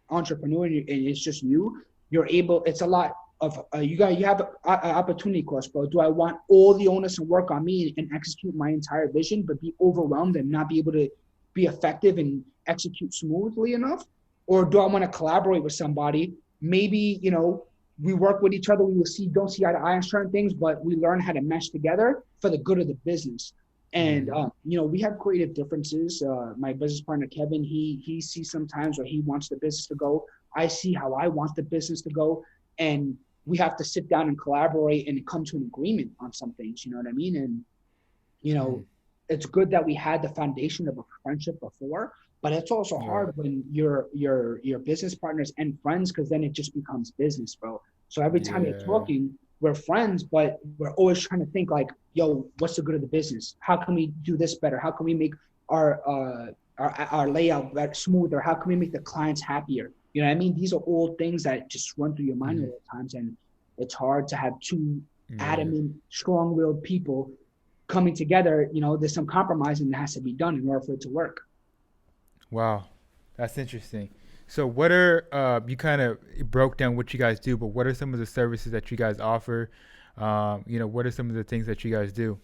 entrepreneur and it's just you. You're able. It's a lot of you have an opportunity cost, bro. Do I want all the onus and work on me and execute my entire vision, but be overwhelmed and not be able to be effective and execute smoothly enough, or do I want to collaborate with somebody? Maybe we work with each other. We will don't see eye to eye on certain things, but we learn how to mesh together for the good of the business. And Mm. we have creative differences. My business partner Kevin, he sees sometimes where he wants the business to go. I see how I want the business to go, and we have to sit down and collaborate and come to an agreement on some things. You know what I mean? And you Mm. know, it's good that we had the foundation of a friendship before, but it's also Right. hard when your business partners and friends, because then it just becomes business, bro. So every time you're Yeah. talking, we're friends, but we're always trying to think like, yo, what's the good of the business? How can we do this better? How can we make our our layout better, smoother? How can we make the clients happier? You know what I mean? These are all things that just run through your mind Mm. at all times, and it's hard to have two Yeah. adamant, strong-willed people coming together. There's some compromising that has to be done in order for it to work. Wow, that's interesting. So, what are you kind of broke down what you guys do, but what are some of the services that you guys offer? What are some of the things that you guys do?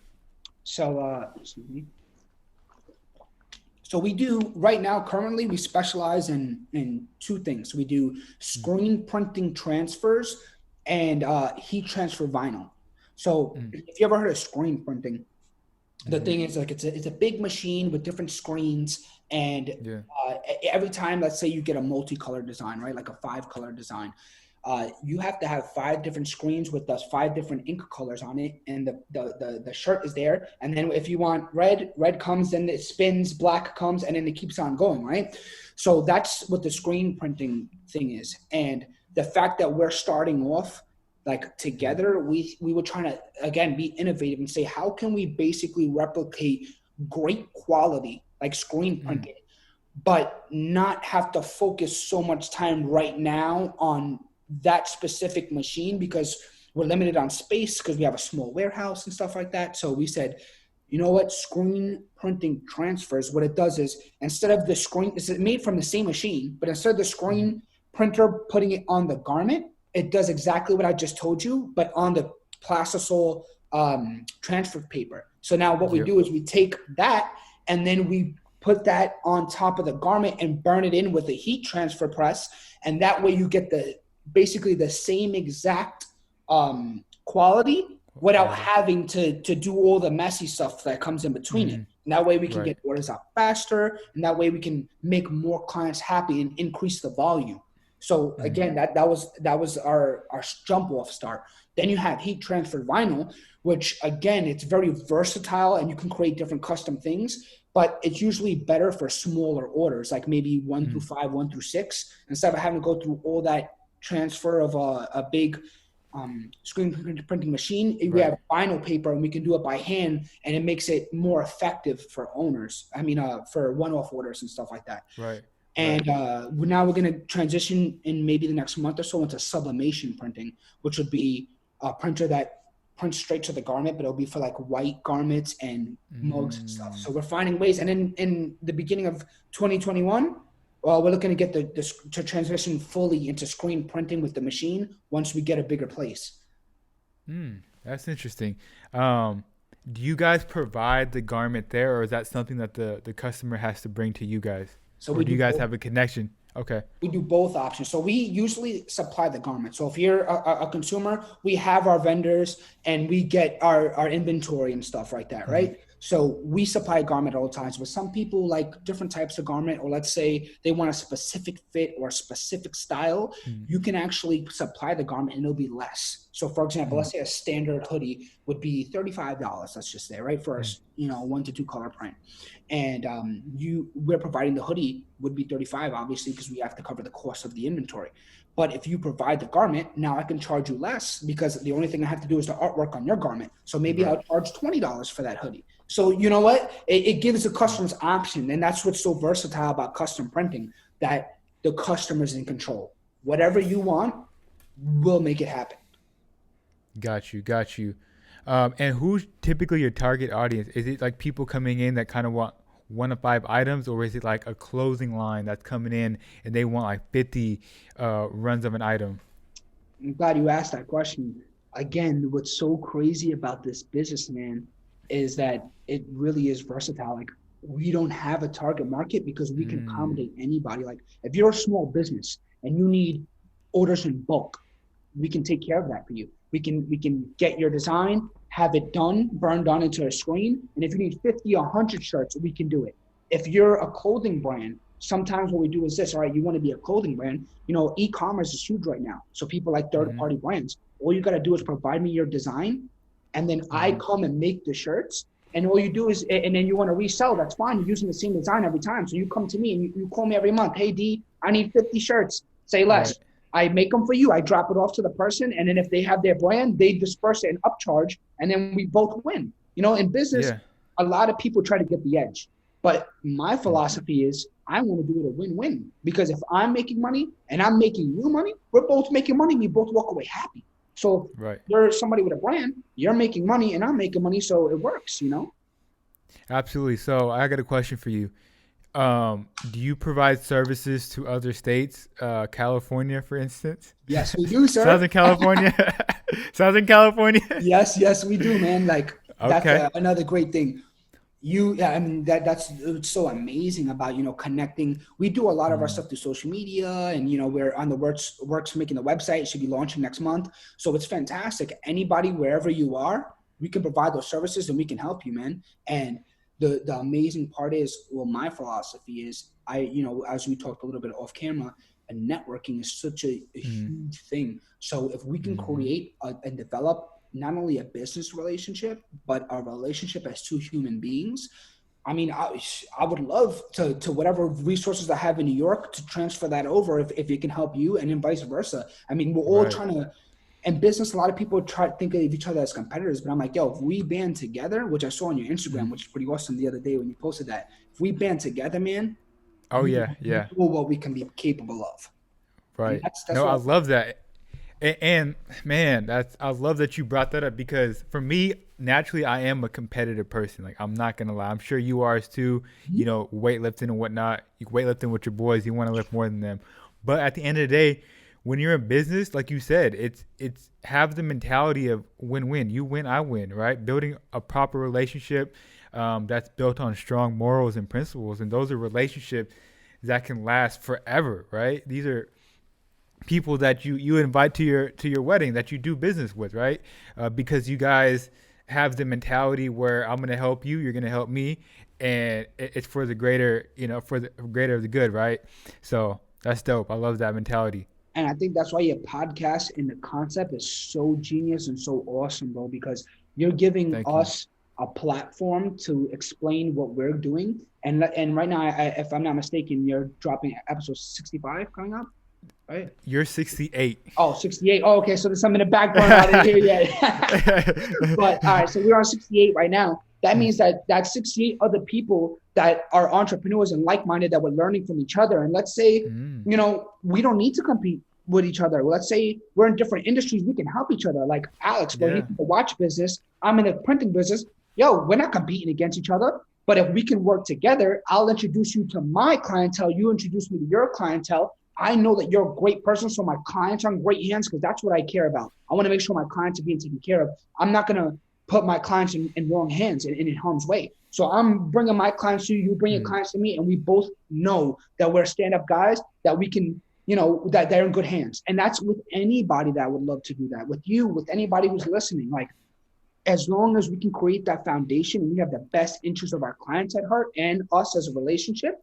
So, excuse me. So we do right now. Currently, we specialize in two things. We do Mm. screen printing transfers and heat transfer vinyl. So, Mm. if you ever heard of screen printing, the Mm-hmm. thing is like it's a big machine with different screens, and Yeah. every time, let's say you get a multicolor design, right, like a 5 color design, you have to have 5 different screens with those 5 different ink colors on it, and the shirt is there, and then if you want red comes, then it spins, black comes, and then it keeps on going, right? So that's what the screen printing thing is. And the fact that we're starting off like Mm. together, we were trying to again be innovative and say, how can we basically replicate great quality like screen Mm. printing, but not have to focus so much time right now on that specific machine because we're limited on space because we have a small warehouse and stuff like that. So we said, you know what, screen printing transfers, what it does is instead of the screen, it's made from the same machine, but instead of the Mm. screen printer putting it on the garment, it does exactly what I just told you, but on the plastisol transfer paper. So now what we Yep. do is we take that and then we put that on top of the garment and burn it in with a heat transfer press. And that way you get basically the same exact quality without Quality. having to do all the messy stuff that comes in between it. Mm. And that way we can Right. get orders out faster, and that way we can make more clients happy and increase the volume. So Mm. again, that was our jump off start. Then you have heat transfer vinyl, which again, it's very versatile and you can create different custom things, but it's usually better for smaller orders, like maybe 1 through 5, 1 through 6, instead of having to go through all that transfer of a big screen printing machine. We Right. have vinyl paper and we can do it by hand, and it makes it more effective for owners. I mean, for one-off orders and stuff like that. Right. Right. And now we're going to transition in maybe the next month or so into sublimation printing, which would be a printer that prints straight to the garment, but it'll be for like white garments and mugs and stuff. Mm. So we're finding ways. And in the beginning of 2021, well, we're looking to get to transition fully into screen printing with the machine once we get a bigger place. That's interesting. Um, do you guys provide the garment there, or is that something that the customer has to bring to you guys? So Or we do you do guys both. have a connection? Okay. We do both options. So we usually supply the garment. So if you're a consumer, we have our vendors and we get our inventory and stuff like that, Mhm. right? So we supply garment all the times, but some people like different types of garment, or let's say they want a specific fit or a specific style, Mm. you can actually supply the garment and it'll be less. So for example, Mm. let's say a standard hoodie would be $35, let's just say, right? For a Mm. 1 to 2 color print. And we're providing the hoodie would be 35, obviously, because we have to cover the cost of the inventory. But if you provide the garment, now I can charge you less because the only thing I have to do is the artwork on your garment. So maybe Right. I'll charge $20 for that hoodie. So you know what? It gives the customers option, and that's what's so versatile about custom printing, that the customer's in control. Whatever you want, we'll make it happen. Got you. Got you. And who's typically your target audience? Is it like people coming in that kind of want 1 to 5 items, or is it like a clothing line that's coming in and they want like 50 runs of an item? I'm glad you asked that question. Again, what's so crazy about this business, man, is that it really is versatile. Like, we don't have a target market because we can Mm. accommodate anybody. Like, if you're a small business and you need orders in bulk, we can take care of that for you. We can get your design, have it done, burned on into a screen. And if you need 50 or 100 shirts, we can do it. If you're a clothing brand, sometimes what we do is this, all right, you want to be a clothing brand, e-commerce is huge right now. So people like Mm-hmm. third-party brands, all you got to do is provide me your design, and then I Mm-hmm. come and make the shirts. And all you do is, and then you want to resell, that's fine. You're using the same design every time. So you come to me and you call me every month. Hey, D, I need 50 shirts. Say less. Right. I make them for you. I drop it off to the person. And then if they have their brand, they disperse it and upcharge. And then we both win. In business, Yeah. a lot of people try to get the edge. But my Mm. philosophy is I want to do it a win-win. Because if I'm making money and I'm making you money, we're both making money. We both walk away happy. So Right. you're somebody with a brand, you're making money and I'm making money. So it works. Absolutely. So I got a question for you. Do you provide services to other states? California, for instance? Yes, we do, sir. Southern California? Southern California? Yes, we do, man. Like, that's Okay. another great thing. Yeah, I mean, that's it's so amazing about connecting. We do a lot of our Mm. stuff through social media, and we're on the works making the website. It should be launching next month, so it's fantastic. Anybody, wherever you are, we can provide those services and we can help you, man. And the amazing part is, well, my philosophy is, as we talked a little bit off camera, and networking is such a Mm. huge thing. So if we can Mm-hmm. create and develop not only a business relationship, but a relationship as two human beings. I mean, I would love to whatever resources I have in New York to transfer that over if it can help you, and then vice versa. I mean, we're all Right. trying to, in business, a lot of people try to think of each other as competitors, but I'm like, yo, if we band together, which I saw on your Mm. Instagram, which is pretty awesome the other day when you posted that, if we band together, man, Oh you yeah, you yeah. know what we can be capable of. And Right. that's No, I what love that. And man, I love that you brought that up because for me, naturally, I am a competitive person. Like I'm not gonna lie, I'm sure you are too. Weightlifting and whatnot. You weightlifting with your boys, you want to lift more than them. But at the end of the day, when you're in business, like you said, it's have the mentality of win-win. You win, I win. Right? Building a proper relationship that's built on strong morals and principles, and those are relationships that can last forever. Right? These are people that you invite to your wedding that you do business with, right? Because you guys have the mentality where I'm gonna help you, you're gonna help me, and it's for the greater, for the greater of the good, right? So that's dope. I love that mentality. And I think that's why your podcast and the concept is so genius and so awesome, bro, because you're giving Thank you. us a platform to explain what we're doing. And right now, if I'm not mistaken, you're dropping episode 65 coming up, right? You're 68. Oh, 68. Oh, okay. So there's some in the back burner I didn't hear yet. But all right, so we're on 68 right now. That means that 68 other people that are entrepreneurs and like-minded that we're learning from each other. And let's say, Mm. we don't need to compete with each other. Let's say we're in different industries, we can help each other. Like Alex, bro, he's Yeah. in the watch business, I'm in the printing business. Yo, we're not competing against each other. But if we can work together, I'll introduce you to my clientele. You introduce me to your clientele. I know that you're a great person, so my clients are in great hands because that's what I care about. I want to make sure my clients are being taken care of. I'm not going to put my clients in wrong hands and in harm's way. So I'm bringing my clients to you, you bring your clients to me, and we both know that we're stand-up guys, that we can, that they're in good hands. And that's with anybody that would love to do that. With you, with anybody who's listening. Like, as long as we can create that foundation and we have the best interest of our clients at heart and us as a relationship,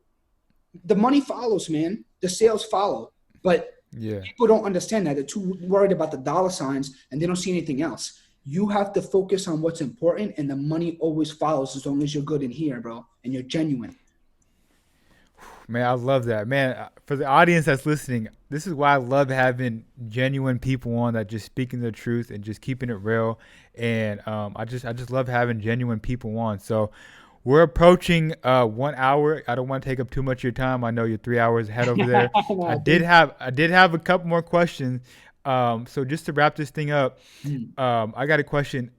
the money follows, man. The sales follow. But Yeah. people don't understand that. They're too worried about the dollar signs and they don't see anything else. You have to focus on what's important, and the money always follows as long as you're good in here, bro, and you're genuine. Man, I love that. Man, for the audience that's listening, this is why I love having genuine people on that just speaking the truth and just keeping it real. And I just love having genuine people on. So we're approaching 1 hour. I don't want to take up too much of your time. I know you're 3 hours ahead over there. I did have a couple more questions. So just to wrap this thing up, I got a question.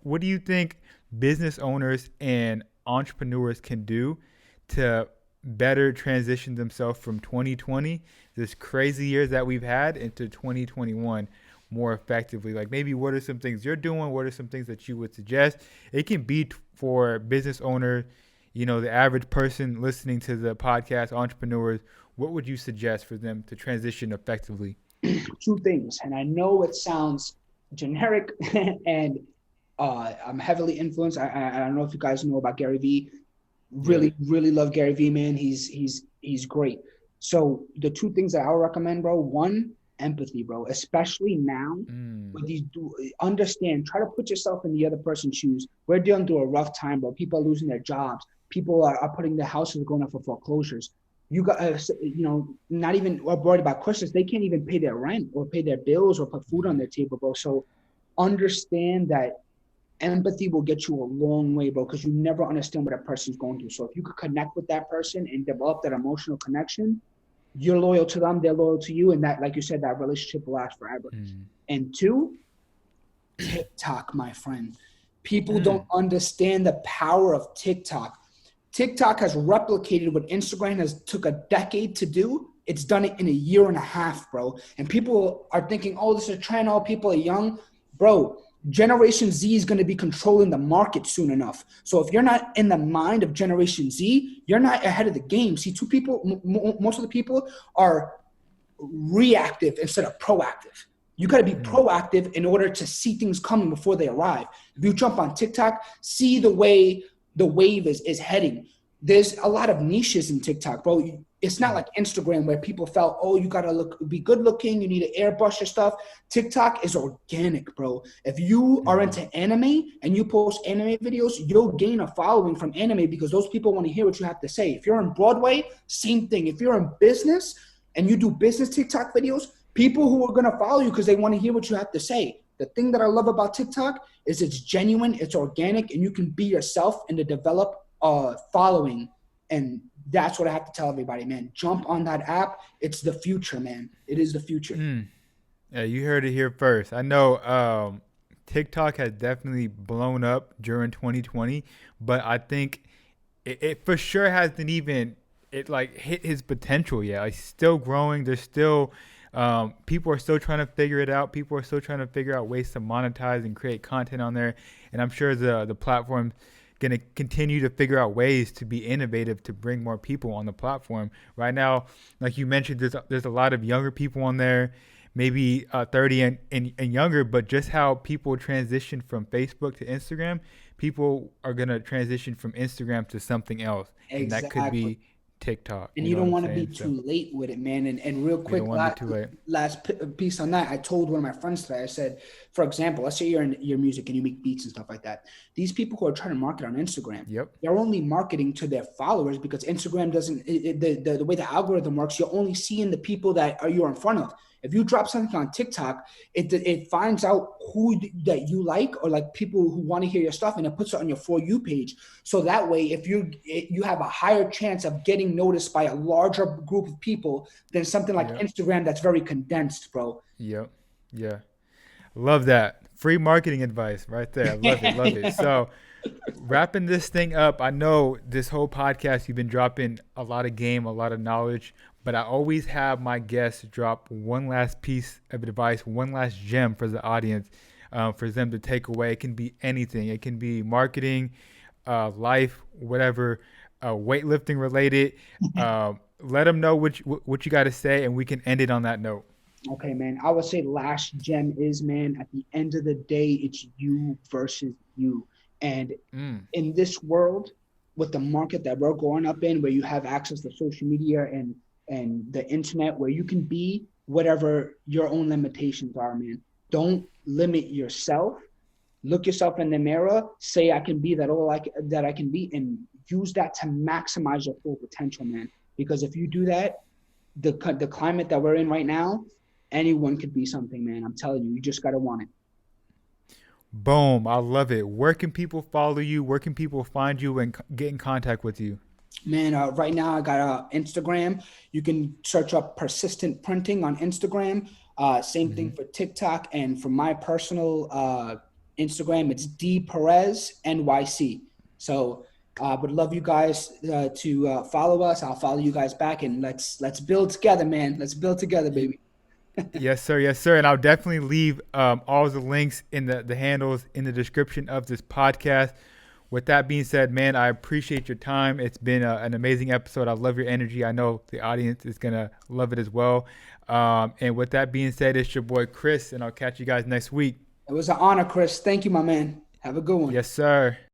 What do you think business owners and entrepreneurs can do to better transition themselves from 2020, this crazy years that we've had, into 2021 more effectively? Like, maybe what are some things you're doing? What are some things that you would suggest? It can be for business owner, the average person listening to the podcast, entrepreneurs. What would you suggest for them to transition effectively? Two things. And I know it sounds generic and I'm heavily influenced. I don't know if you guys know about Gary Vee. Really love Gary Vee, man. He's great. So the two things that I would recommend, bro, one, empathy, bro, especially now with these, try to put yourself in the other person's shoes. We're dealing through a rough time, bro. People are losing their jobs. People are putting their houses going up for foreclosures. You got, not even worried about Christmas. They can't even pay their rent or pay their bills or put food on their table, bro. So understand that empathy will get you a long way, bro, because you never understand what a person's going through. So if you could connect with that person and develop that emotional connection, you're loyal to them, they're loyal to you, and that, like you said, that relationship will last forever. And two, TikTok, my friend. People don't understand the power of TikTok. TikTok has replicated what Instagram has took a decade to do. It's done it in a year and a half, bro. And people are thinking, oh, this is a trend, all people are young. Bro, Generation Z is going to be controlling the market soon enough. So if you're not in the mind of Generation Z, you're not ahead of the game. See, most of the people are reactive instead of proactive. You got to be proactive in order to see things coming before they arrive. If you jump on TikTok, see the way the wave is heading. There's a lot of niches in TikTok, bro. It's not like Instagram where people felt, oh, you got to be good looking. You need to airbrush your stuff. TikTok is organic, bro. If you are into anime and you post anime videos, you'll gain a following from anime because those people want to hear what you have to say. If you're on Broadway, same thing. If you're in business and you do business TikTok videos, people who are going to follow you because they want to hear what you have to say. The thing that I love about TikTok is it's genuine, it's organic, and you can be yourself and to develop a following. And that's what I have to tell everybody, man. Jump on that app. It's the future, man. It is the future. Yeah, you heard it here first. I know TikTok has definitely blown up during 2020, but I think it for sure hasn't even hit his potential yet. It's still growing. There's still people are still trying to figure it out. People are still trying to figure out ways to monetize and create content on there. And I'm sure the platform going to continue to figure out ways to be innovative to bring more people on the platform. Right now, like you mentioned, there's a lot of younger people on there, maybe 30 and younger, but just how people transition from Facebook to Instagram, people are going to transition from Instagram to something else. Exactly. And that could be TikTok. And You you know what don't I'm want to be saying? So too late with it, man. And real you don't quick, want to be too late. piece on that. I told one of my friends today. I said, for example, let's say you're in your music and you make beats and stuff like that. These people who are trying to market on Instagram, Yep. they're only marketing to their followers because Instagram doesn't. The way the algorithm works, you're only seeing the people that are you're in front of. If you drop something on TikTok, it finds out who that you like or like people who want to hear your stuff, and it puts it on your For You page. So that way, if you have a higher chance of getting noticed by a larger group of people than something like Yep. Instagram that's very condensed, bro. Yep. Yeah. Love that. Free marketing advice right there. Love it. Love it. So, wrapping this thing up, I know this whole podcast you've been dropping a lot of game, a lot of knowledge, but I always have my guests drop one last piece of advice, one last gem for the audience, for them to take away. It can be anything. It can be marketing, life, whatever, weightlifting related. Let them know what you got to say, and we can end it on that note. Okay, man. I would say last gem is, man, at the end of the day, it's you versus you. And Mm, in this world, with the market that we're growing up in, where you have access to social media and the internet, where you can be whatever your own limitations are, man. Don't limit yourself. Look yourself in the mirror. Say I can be that I can be, and use that to maximize your full potential, man. Because if you do that, the climate that we're in right now, anyone could be something, man. I'm telling you, you just gotta want it. boom. I love it. Where can people follow you? Where can people find you and get in contact with you? Man, right now I got Instagram. You can search up persistent printing on Instagram. Same thing Hmm. for TikTok. And for my personal Instagram, it's D Perez NYC. So would love you guys to follow us. I'll follow you guys back, and let's build together, man. Let's build together, baby. Yes, sir. Yes, sir. And I'll definitely leave all the links in the handles in the description of this podcast. With that being said, man, I appreciate your time. It's been an amazing episode. I love your energy. I know the audience is going to love it as well. And with that being said, it's your boy Chris, and I'll catch you guys next week. It was an honor, Chris. Thank you, my man. Have a good one. Yes, sir.